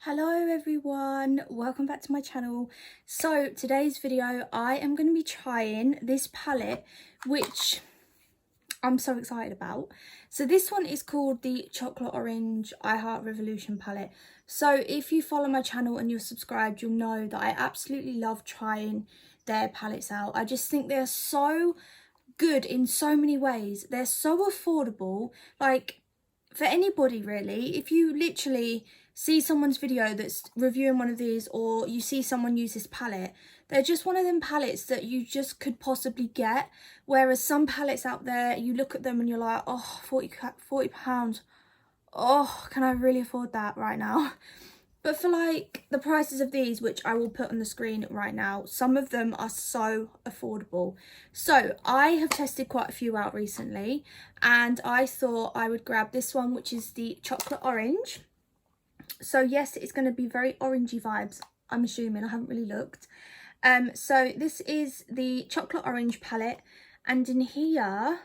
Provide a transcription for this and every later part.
Hello everyone, welcome back to my channel. So today's video I am going to be trying this palette which I'm so excited about. So this one is called the Chocolate Orange I Heart Revolution palette. So if you follow my channel and you're subscribed, you'll know that I absolutely love trying their palettes out. I just think they're so good in so many ways. They're so affordable, like for anybody really. If you literally see someone's video that's reviewing one of these, or you see someone use this palette, they're just one of them palettes that you just could possibly get. Whereas some palettes out there, you look at them and you're like, oh, 40 pounds. Oh, can I really afford that right now? But for like the prices of these, which I will put on the screen right now, some of them are so affordable. So I have tested quite a few out recently, and I thought I would grab this one, which is the Chocolate Orange. So yes, it's going to be very orangey vibes, I'm assuming. I haven't really looked. So this is the Chocolate Orange palette, and in here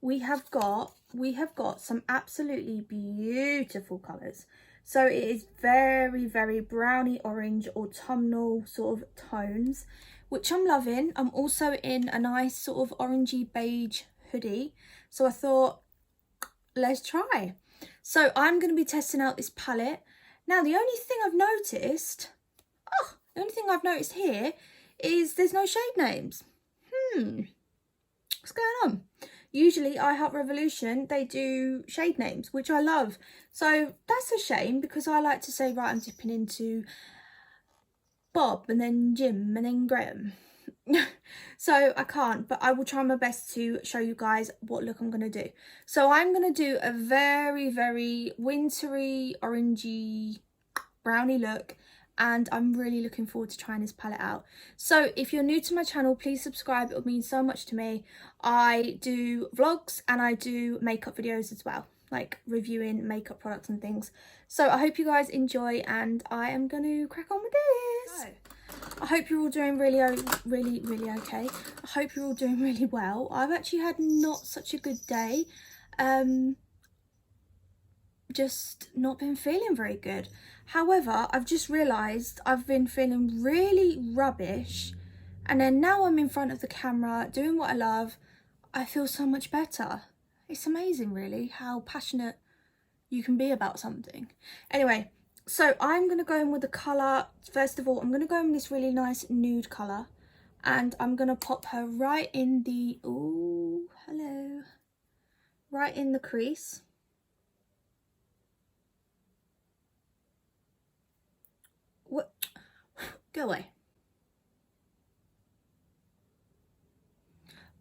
we have got some absolutely beautiful colours. So it is very, very browny orange, autumnal sort of tones, which I'm loving. I'm also in a nice sort of orangey beige hoodie, so I thought, let's try. So I'm going to be testing out this palette. Now the only thing I've noticed, here is there's no shade names. What's going on? Usually I Heart Revolution, they do shade names, which I love. So that's a shame, because I like to say, right, I'm dipping into Bob and then Jim and then Graham. So I can't, but I will try my best to show you guys what look I'm going to do. So I'm going to do a very, very wintry, orangey, browny look, and I'm really looking forward to trying this palette out. So if you're new to my channel, please subscribe. It would mean so much to me. I do vlogs and I do makeup videos as well, like reviewing makeup products and things. So I hope you guys enjoy, and I am going to crack on with this. So, I hope you're all doing really okay. I hope you're all doing really well. I've actually had not such a good day. Just not been feeling very good. However, I've just realised I've been feeling really rubbish, and then now I'm in front of the camera doing what I love, I feel so much better. It's amazing really how passionate you can be about something. Anyway, so I'm going to go in with the colour. First of all, I'm going to go in with this really nice nude colour, and I'm going to pop her right in the, ooh, hello, right in the crease. What? Go away.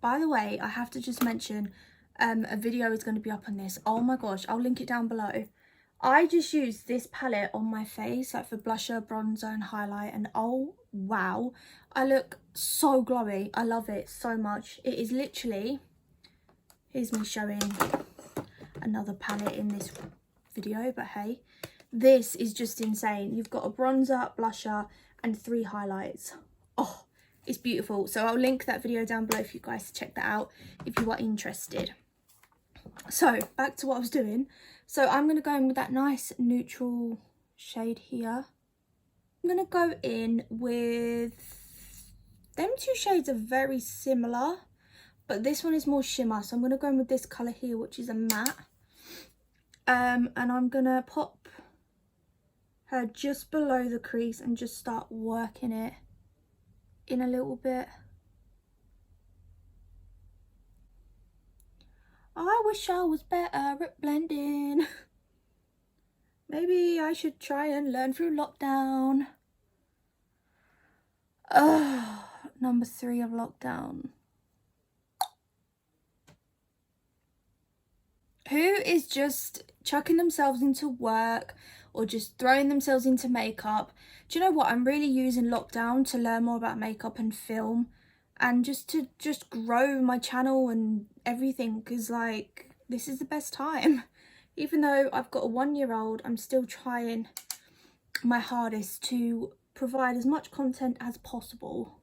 By the way, I have to just mention, a video is going to be up on this. Oh my gosh, I'll link it down below. I just used this palette on my face, like for blusher, bronzer and highlight, and oh wow, I look so glowy. I love it so much. It is literally, here's me showing another palette in this video, but hey, this is just insane. You've got a bronzer, blusher and 3 highlights. Oh, it's beautiful. So I'll link that video down below for you guys to check that out if you are interested. So back to what I was doing. So I'm going to go in with that nice neutral shade here. I'm going to go in with, them 2 shades are very similar, but this one is more shimmer. So I'm going to go in with this colour here, which is a matte. And I'm going to pop her just below the crease and just start working it in a little bit. I wish I was better at blending. Maybe I should try and learn through lockdown. Number 3 of lockdown. Who is just chucking themselves into work or just throwing themselves into makeup? Do you know what? I'm really using lockdown to learn more about makeup and film, and just to grow my channel and everything, because like this is the best time. Even though I've got a 1-year-old, I'm still trying my hardest to provide as much content as possible.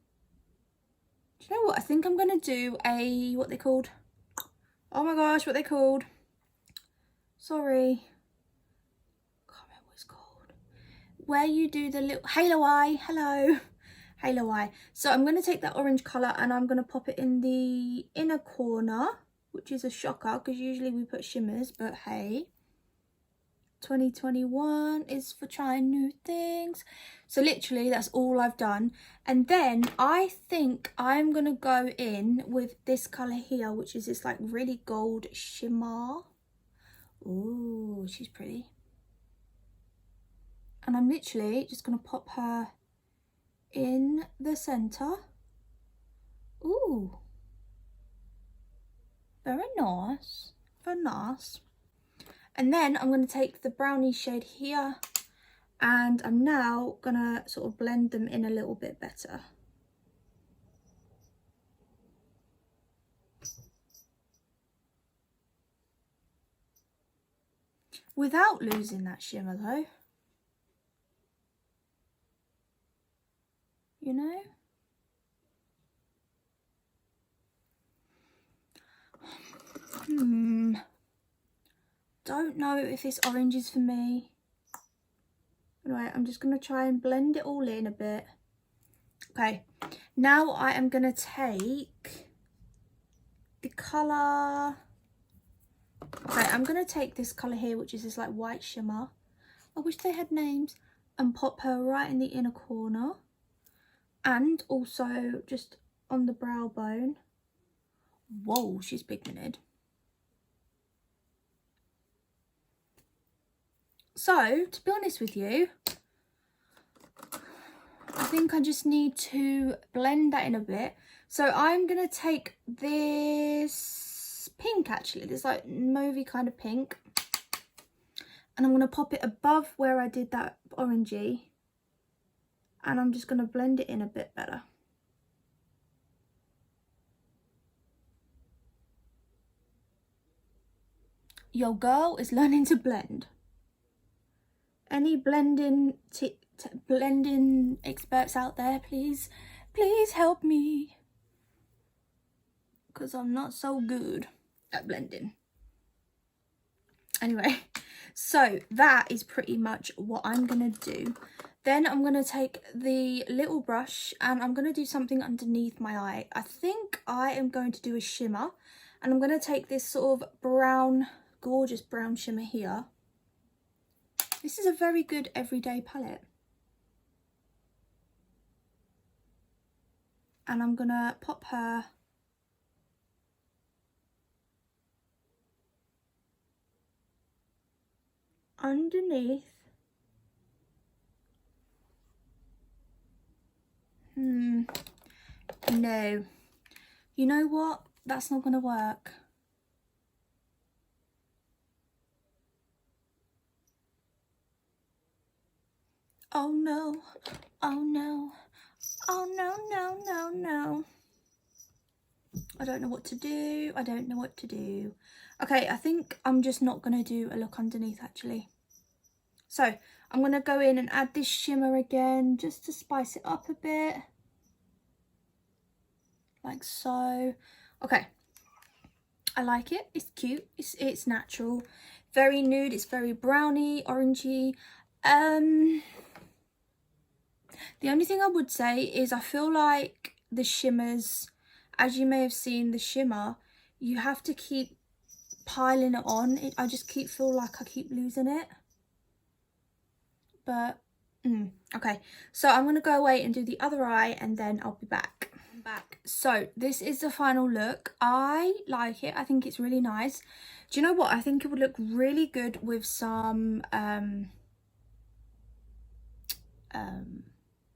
Do you know what? I think I'm going to do a, what they called? Oh my gosh, what they called? Sorry. where you do the little halo eye, hello, halo eye. So I'm going to take that orange colour and I'm going to pop it in the inner corner, which is a shocker because usually we put shimmers, but hey, 2021 is for trying new things. So literally that's all I've done. And then I think I'm going to go in with this colour here, which is this like really gold shimmer. Ooh, she's pretty. And I'm literally just going to pop her in the centre. Ooh, very nice, very nice. And then I'm going to take the brownie shade here and I'm now going to sort of blend them in a little bit better. Without losing that shimmer though. You know? Don't know if this orange is for me. Anyway, I'm just going to try and blend it all in a bit. Okay, now I am going to take the colour. Okay, I'm going to take this colour here, which is this like white shimmer. I wish they had names. And pop her right in the inner corner. And also just on the brow bone. Whoa, she's pigmented. So, to be honest with you, I think I just need to blend that in a bit. So I'm going to take this pink actually, this like mauvey kind of pink. And I'm going to pop it above where I did that orangey. And I'm just going to blend it in a bit better. Your girl is learning to blend. Any blending experts out there, please help me. Because I'm not so good at blending. Anyway, so that is pretty much what I'm going to do. Then I'm going to take the little brush and I'm going to do something underneath my eye. I think I am going to do a shimmer. And I'm going to take this sort of brown, gorgeous brown shimmer here. This is a very good everyday palette. And I'm going to pop her underneath. No. You know what? That's not going to work. Oh no. Oh no. Oh no, no, no, no. I don't know what to do. I don't know what to do. Okay, I think I'm just not going to do a look underneath actually. So I'm going to go in and add this shimmer again just to spice it up a bit. Like so. Okay. I like it. It's cute. It's natural. Very nude. It's very browny, orangey. The only thing I would say is I feel like the shimmers, as you may have seen, the shimmer, you have to keep piling it on. I just feel like I keep losing it. But, okay. So I'm going to go away and do the other eye and then I'll be back. So this is the final look. I like it. I think it's really nice. Do you know what? I think it would look really good with some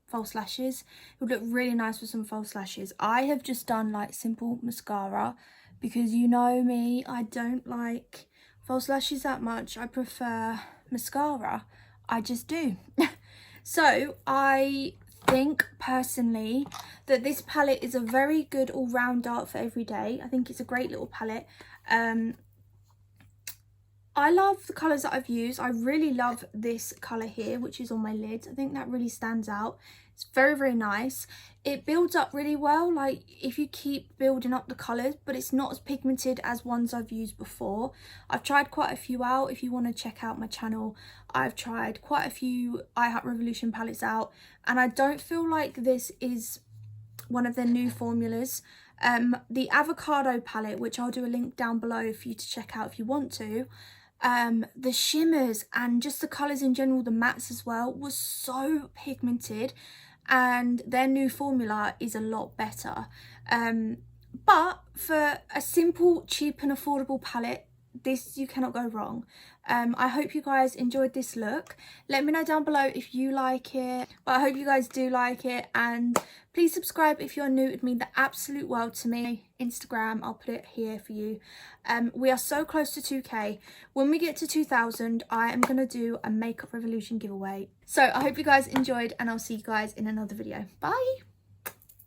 false lashes. It would look really nice with some false lashes. I have just done like simple mascara because you know me, I don't like false lashes that much. I prefer mascara. I just do. So I think personally that this palette is a very good all-round art for every day. I think it's a great little palette. I love the colours that I've used. I really love this colour here, which is on my lids. I think that really stands out. It's very, very nice. It builds up really well, like if you keep building up the colours, but it's not as pigmented as ones I've used before. I've tried quite a few out. If you want to check out my channel, I've tried quite a few I Heart Revolution palettes out, and I don't feel like this is one of their new formulas. The avocado palette, which I'll do a link down below for you to check out if you want to, the shimmers and just the colours in general, the mattes as well, was so pigmented, and their new formula is a lot better. But for a simple, cheap and affordable palette, this, you cannot go wrong. I hope you guys enjoyed this look. Let me know down below if you like it, but I hope you guys do like it, and please subscribe if you're new. It'd mean the absolute world to me. Instagram, I'll put it here for you. We are so close to 2k. When we get to 2,000, I am going to do a Makeup Revolution giveaway. So I hope you guys enjoyed, and I'll see you guys in another video. Bye!